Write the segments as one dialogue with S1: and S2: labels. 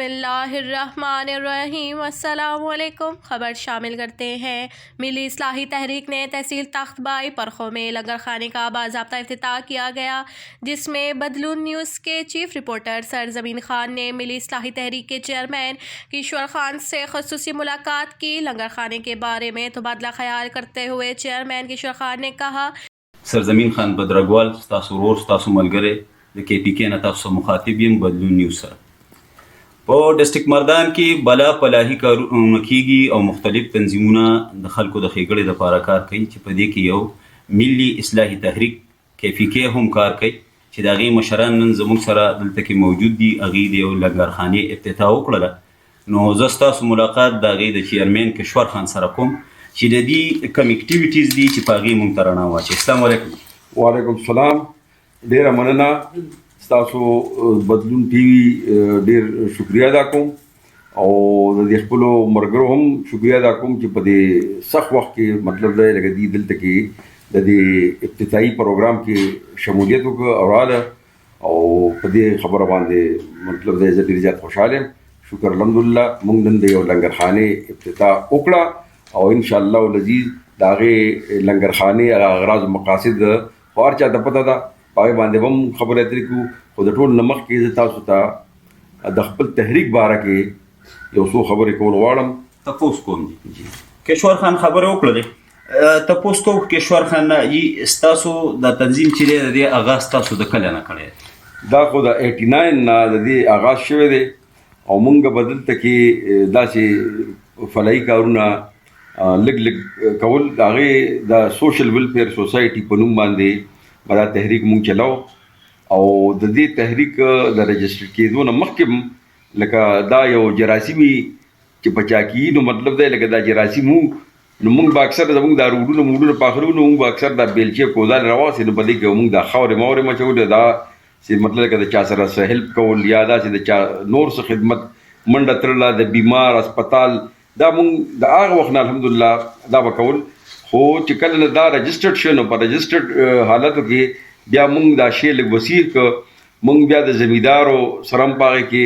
S1: बिस्मिल्लाहिर्रहमानिर्रहीम। अस्सलामुअलैकुम। खबर शामिल करते हैं। मिली इस्लाही तहरीक ने तहसील तख्तबाई परखों में लंगर खाने का बाज़ाब्ता इफ्तिताह किया गया, जिसमें बदलून न्यूज़ के चीफ रिपोर्टर सरजमीन खान ने मिली इस्लाही तहरीक के चेयरमैन किशोर खान से ख़ुसूसी मुलाकात की। लंगर खाने के बारे में तबादला ख्याल करते हुए चेयरमैन किशोर खान ने कहा,
S2: सरजमीन खान बदरगवाल ستاسو ورور ستاسو ملګری د KPK نه تاسو مخاطب یم بدلون نیوز سره په ډسټریکټ مردان کې بلا پلاهي کارونه کیږي او مختلف تنظیمونه د خلکو د ښېګړې دپاره کار کوي چې په دې کې یو ملي اصلاحي تحریک KPK هم کار کوي چې د هغې مشران نن زموږ سره دلته کې موجود دي. هغې د یو لنګرخانې افتتاح وکړله. نو زه ستاسو ملاقات د هغې د چیرمین کشور خان سره کوم چې د دې کوم اکټیویټیز دي چې په هغې مونږ ته رڼا واچوي. السلام علیکم.
S3: وعلیکم السلام. ډیره مننه. ستاسو بدلون ټي وي ډیر شکریا ادا کوم او د دې خپلو ملګرو هم شکریا ادا کوم چې په دې سخت وخت کې مطلب دی لکه دې دلته کې د دې افتتاحي پروګرام کې شمولیت وکړه او راله او په دې خبره باندې مطلب دی زه ډېر زیات خوشحاله یم. شکر الحمدلله. موږ نن د یو لنګرخانې افتتاح وکړه او انشاءالله العزیز د هغې لنګرخانې اغراض و مقاصد خو هر چا ته پته ده، په هغې باندې به هم خبرې اترې کړو. خو د ټول نه مخکې زه تاسو ته د خپل تحریک باره کې یو څو خبرې کول غواړم.
S2: تپوس کوم کشور خان خبرې وکړلې. تپوس کوم کشور خان ستاسو د تنظیم چې دی د دې آغاز تاسو د کله نه کړی؟
S3: دا خو د 89 نه د دې آغاز شوی دی او مونږ به دلته کې داسې فلاحي کارونه لږ لږ کول. د هغې د سوشل ویلفیر سوسایټي په نوم باندې به دا تحریک مونږ چلاو او د دې تحریک د رجسټر کېدو نه مخکې لکه دا یو جراثیمي چې په چا کېږي نو مطلب دی لکه دا جراثیم نو مونږ به اکثر زموږ دا روډونه موډونه پاخلو نو مونږ به اکثر دا بیلچې کودال راواسې نو په دې کې مونږ دا خاورې ماورې مچولې دا چې مطلب لکه د چا سره څه هیلپ کول یا داسې د چا نور څه خدمت منډه تړله د بیمار اسپتال دا مونږ د هغه وخت نه الحمدلله دا به کول. خو چې کله نه دا رجسټرډ شو نو په رجسټرډ حالتو کې بیا مونږ دا شی لږ وسیع کړ. مونږ بیا د زمیندارو سره هم په هغې کې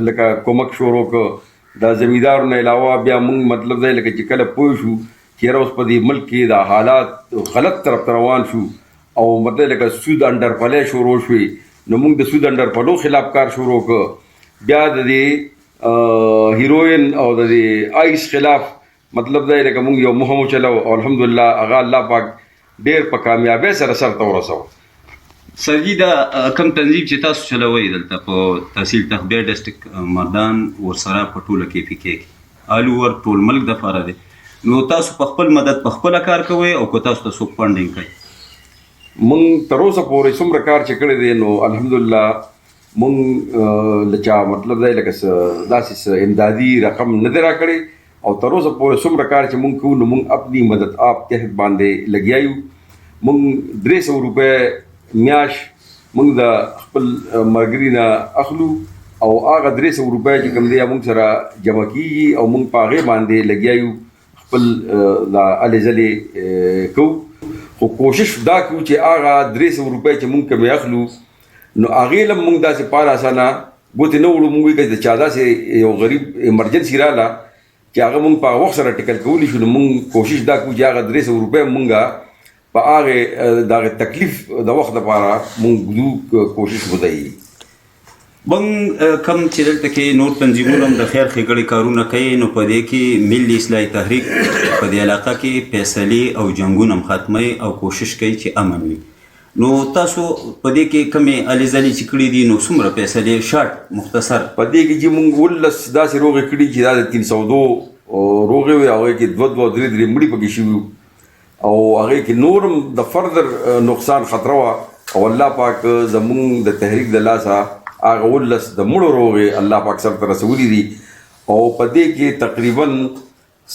S3: لکه کومک شروع کړ. د زمیندارو نه علاوه بیا مونږ مطلب دی لکه چې کله پوه شو چې یاره اوس په دې ملک کې دا حالات غلط طرف ته روان شو او مطلب لکه سود انډر پلی شروع شوې نو مونږ د سود انډر پلو خلاف کار شروع کړ. بیا د دې هیروین او د دې آیس خلاف مطلب دی لکه مونږ یو مهم وچلو او الحمدلله هغه الله پاک ډېر په کامیابۍ سره سرته ورسوه.
S2: سرجي دا کوم تنظیم چې تاسو چلوئ دلته په تحصیل تخبیر ډسټریکټ مردان ورسره په ټوله KPK کې آل اوور ټول ملک دپاره دی، نو تاسو په خپل مدد په خپله کار کوئ او که تاسو ته څوک فنډینګ کوي؟
S3: مونږ تر اوسه پورې څومره کار چې کړی دی نو الحمدلله مونږ له چا مطلب دی لکه داسې امدادي رقم نه دی راکړی او تر اوسه پورې څومره کار چې مونږ کوو نو مونږ اپنی مدد آپ تحت باندې لګیا یو. مونږ 300 روپۍ میاشت مونږ د خپل ملګري نه اخلو او هغه 300 روپۍ چې کوم دی مونږ سره جمع کېږي او مونږ په هغې باندې لګیا یو خپل دا هلې ځلې کوو. خو کوشش دا کوو چې هغه 300 روپۍ چې مونږ کومې اخلو نو هغې له مونږ داسې پالاسانه ګوتې نه وړو. مونږ که د چا داسې یو غریب ایمرجنسي راله چې هغه مونږ په هغه وخت سره ټکل کولی شو نو مونږ کوشش دا کوو چې هغه 300 روپۍ مونږ په هغې د هغې تکلیف د وخت لپاره مونږ کوشش وځایي.
S2: بنګ کم چې دلته کې نور تنظیمونه هم د خیر ښېګړې کارونه کوي نو په دې کې ملي اصلاحي تحریک په دې علاقه کې فیصلې او جنګونه هم ختموي او کوشش کوي چې امن وي. نو تاسو په دې کې کومې هلې ځلې چې کړي دي نو څومره فیصلې شارټ مختصر؟
S3: په دې کې چې مونږ 19 داسې روغې کړي چې دا د 302 روغې وې هغې کې 2 3 مړي پکې شوي او هغې کې نور هم د فردر نقصان خطره وه او الله پاک زمونږ د تحریک د لاسه هغه 19 د مړو روغې الله پاک سرته رسولي دي او په دې کې تقریبا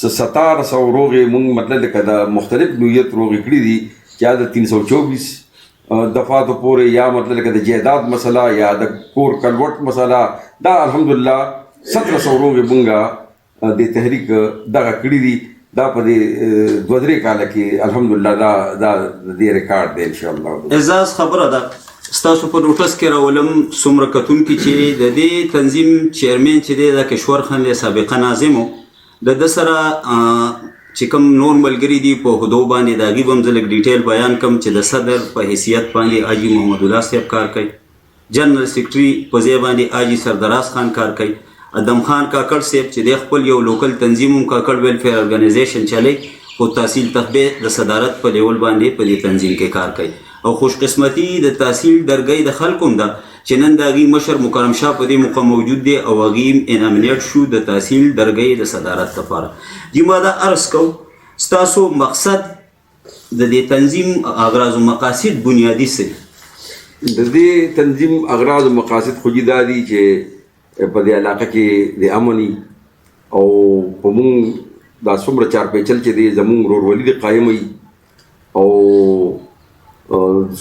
S3: 1700 روغې مونږ مطلب لکه د مختلف نوعیت روغې کړي دي چې د 324 دفعاتو پورې یا مطلب لکه د جایداد مسله یا د کور کلوټ مسله دا الحمدلله 1700 روغې مونږ د تحریک دغه کړي دي. دا په دې 2-3 کاله کې الحمدلله دا د دې ریکارډ دی انشاءالله.
S2: اعزاز خبره ده ستاسو په نوټس کې راولم څومره کتونکي چې د دې تنظیم چیرمن چې دی د کشور خان دی سابقه ناظم د ده سره چې کوم نور ملګري دي په عهدو باندې د هغې به هم زه لږ ډیټیل بیان کړم چې د صدر په حیثیت باندې حاجي محمد الله صاحب کار کوي، جنرال سیکرټري په ځای باندې حاجي سردراز خان کار کوي، ادم خان کاکړ صاحب چې دی خپل یو لوکل تنظیم هم کاکړ ویلفیر ارګنایزیشن چلی خو تحصیل تخبه د صدارت په لیول باندې په دې تنظیم کې کار کوي. او خوش قسمتي د تحصیل درګۍ د خلکو هم ده چې نن د هغې مشر مکرم شاه په دې موقع موجود دی او هغې انامینیټ شو د تحصیل درګۍ د صدارت لپاره. دی ما دا عرض کو ستاسو مقصد د دې تنظیم اغراض و مقاصد بنیادي څه
S3: د دې تنظیم اغراض و مقاصد خو دا دي چې په دې علاقه کې د امني او په مونږ دا څومره چارپیچل چې دی زمونږ ورورولي د قایموي او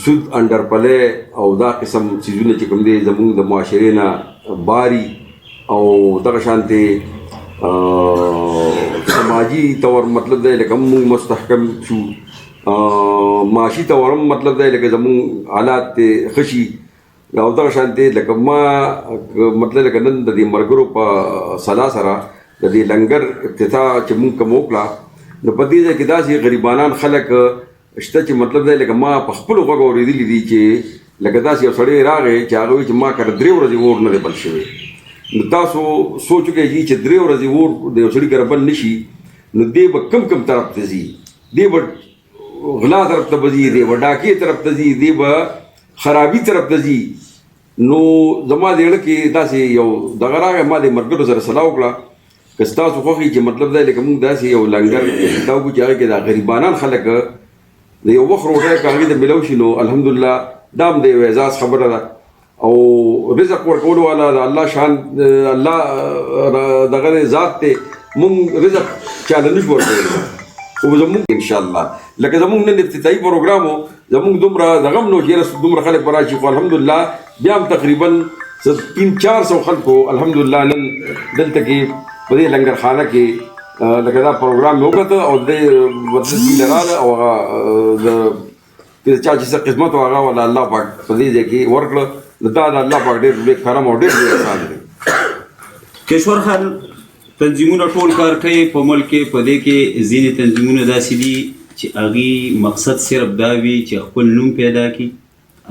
S3: سود انډرپلې او دا قسم څیزونه چې کوم دی زمونږ د معاشرې نه باري او دغه شانتې سماجي طور مطلب دی لکه موږ مستحکم شو، معاشي طور هم مطلب دی لکه زمونږ حالات ښه شي او دغه شانتې لکه ما مطلب لکه نن د دې ملګرو په سلا سره د دې لنګر افتتاح چې مونږ کوم وکړه نو په دې ځای کې داسې غریبانان خلک شته چې مطلب دی لکه ما په خپلو غوږو اورېدلي دي چې لکه داسې یو سړی راغی چې هغه وایي چې ما کره 3 ورځې اور نه دی بل شوی. نو تاسو سوچ وکړئ چې 3 ورځې اور د یو سړي کره بل نه شي نو دی به کم طرف ته ځي، دی به غلا طرف ته به ځي، دی به ډاکې طرف ته ځي، دی به خرابي طرف ته ځي. نو زما د زړه کې داسې یو دغه راغی، ما د ملګرو سره صلاح وکړه که ستاسو خوښ چې مطلب دی لکه موږ داسې یو لنګر افتتاح وکړو چې هغې کې دا غریبانان خلک د یو وخت روټۍ که هغې ته میلاو شي نو الحمدلله دا هم د یو اعزاز خبره ده. او رزق ورکولو والا د الله شان الله دغه ذات دی، مونږ رزق چاله نشو ورکولی خو زمونږ انشاءالله لکه زمونږ نن افتتاحي پروګرام و زمونږ دومره دغه هم نو چې دومره خلک به راشي خو الحمدلله بیا هم تقریبا 300-400 خلکو الحمدلله نن دلته کې په دې لنګر خانه کې لکه دا پروګرام مې وکړه او د مطلب هیله راغله او هغه د چا چې څه قسمت و هغه ولا الله پاک په دې ځای کې ورکړه نو دا د الله پاک ډېر لوی کرم او ډېر لوی احسان دی.
S2: کشور خان تنظیمونه ټول کار کوي په ملک کې، په دې کې ځینې تنظیمونه داسې دي چې هغې مقصد صرف دا وي چې خپل نوم پیدا کړي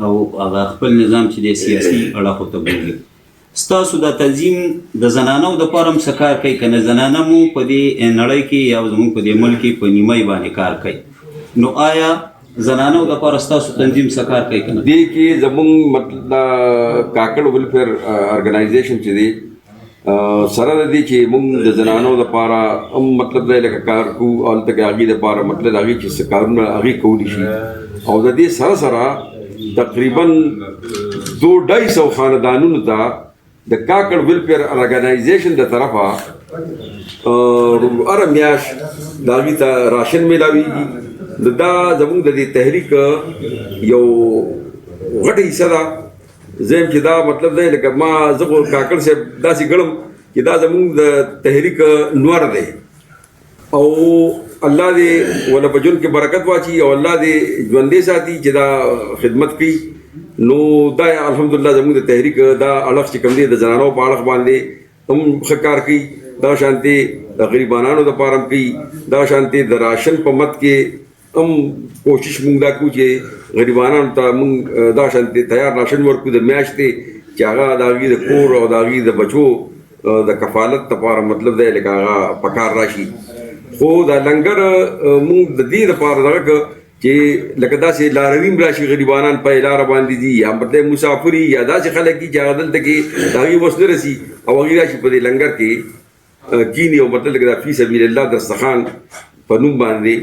S2: او هغه خپل نظام چې دی سیاسي اړخو ته بوځي. ستاسو دا تنظیم د زنانو دپاره هم څه کار کوي که نه زنانه مو په دې نړۍ کې یا زموږ په دې ملک کې په نیمۍ باندې کار کوي نو آیا زنانو دپاره ستاسو تنظیم څه کار کوي که نه؟
S3: دې کې زموږ مطلب کاکړ ویلفیر ارګنایزیشن چې دی سره د دې چې موږ د زنانو دپاره هم مطلب دی لکه کار کوو هلته کې هغې دپاره مطلب هغې چې څه کارونه هغې کولی شي او د دې سره سره تقریبا 200-250 خاندانونو ته د کاکړ ویلفیر ارګنایزیشن د طرفه هره میاشت د هغې ته راشن میلاویږي. دا زموږ د دې تحریک یو غټه حصه ده. زم چې دا مطلب دی لکه ما زه خو کاکړ صاحب داسې ګڼم چې دا زموږ د تحریک نور دی او الله دې ولا په ژوند کې برکت واچي او الله دې ژوندی ساتي چې دا خدمت کوي. نو دا الحمدلله زموږ د تحریک دا اړخ چې کوم دی د زنانو په اړخ باندې هم ښه کار کوي، دا شانتې د غریبانانو دپاره هم کوي، دا شانتې د راشن په مد کې هم کوشش مونږ دا کوو چې غریبانانو ته مونږ دا شانتې تیار راشن ورکړو د میاشتې چې هغه د هغې د کور او د هغې د بچو د کفالت دپاره مطلب دی لکه هغه په کار راشي. خو دا لنګر مونږ د دې دپاره دغه که چې لکه داسې لاروي راشي غریبانان په لاره باندې دي یا مطلب مسافري یا داسې خلک دي چې هغه دلته کې د هغې وس نه رسي او هغې راشي په دې لنګر کې کیني او مطلب لکه دا فی سبیل الله دسترخوان په نوم باندې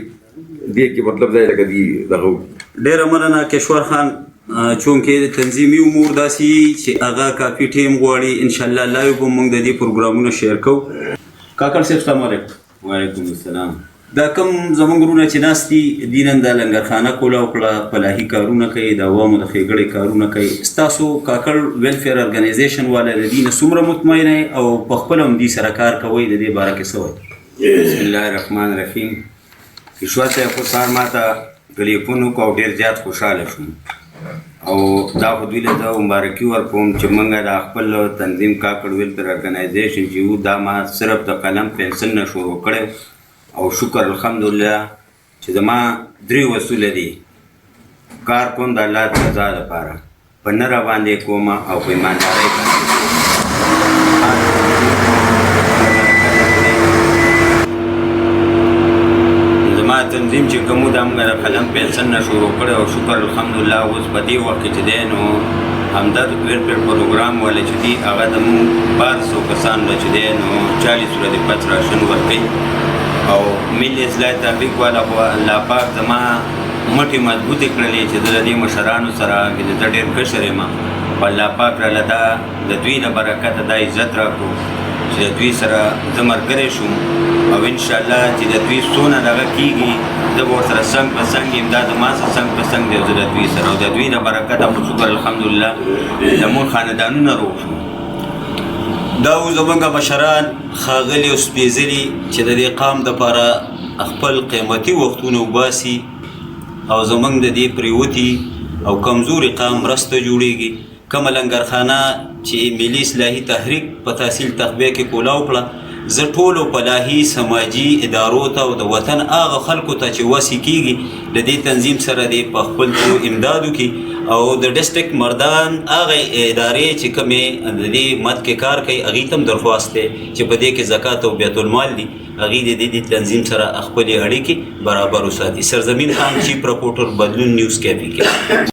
S3: دې کې مطلب دی لکه دي دغه.
S2: ډېره مننه کشور خان، چونکې تنظیمي امور داسې چې هغه کافي ټیم غواړي انشاءالله لایو به موږ د دې پروګرامونه شیر کوو. کاکړ صاحب السلام علیکم.
S4: وعلیکم السلام.
S2: دا کوم زموږ وروڼه چې ناست دي دي نن دا لنګرخانه کوله وکړه، فلاحي کارونه کوي، د عوامو د ښېګړې کارونه کوي. ستاسو کاکړ ویلفیر ارګنایزیشن والا د دې نه څومره مطمئنه او په خپله هم دې سره کار کوئ د دې باره کې څه وایي؟
S4: بسم الله الرحمن الرحیم. کشور صاحب خو سهار ما ته ټلیفون وکړو او ډېر زیات خوشحاله شوم او دا خو دوی له زه مبارکي ورکوم چې موږ دا خپل تنظیم کاکړ ویلفیر ارګنایزیشن چې یو دا ما صرف د قلم پنسل نه شروع کړی او شکر الحمدلله چې زما 3 اصول دي. کار کوم د الله د رضا لپاره، په نه راباندې کوم او په ایماندارۍ باندې. زما تنظیم چې کوم دا موږ د قلم پنسل نه شروع کړی او شکر الحمدلله اوس په دې وخت کې چې دی نو همدرد ویلفیر پروګرام والا چې دي هغه د مونږ 1200 کسانو له چې دی نو 40 ورځې پس راشن ورکوي او ملي اصلاح تحقیق والا خو الله پاک زما مټې مضبوطې کړلې چې زه د دې مشرانو سره چې زه ډېر کشر یم خو الله پاک راله دا د دوی له برکته دا عزت راکړو چې د دوی سره زه ملګری شوم او انشاءالله چې د دوی څونه دغه کېږي زه به ورسره څنګ په څنګ یم، دا زما سره څنګ په څنګ دی زه د دوی سره او د دوی له برکته خو شکر الحمدلله زموږ خاندانونه روغ شو.
S2: دا و زمونږ مشران ښاغلي او سپېڅلي چې د دې قام دپاره خپل قیمتي وختونه وباسي او زمونږ د دې پریوتي او کمزوري قام مرسته جوړیږي. کومه لنګرخانه چې ملي اصلاحي تحریک په تحصیل تخبیه کې کولاو کړه، زه ټولو فلاحي سماجي ادارو ته او د وطن هغه خلکو ته چې وسې کېږي د دې تنظیم سره دې په خپل امداد وکړي او د ډسټرکټ مردان هغه ادارې چې کومې د دې مد کې کار کوي هغې ته هم درخواست دی چې په دې کې زکات او بیت المال دي هغې د دې تنظیم سره خپلې اړیکې برابر وساتي. سرزمین خان چیف رپورټر بدلون نیوز کیفی کې.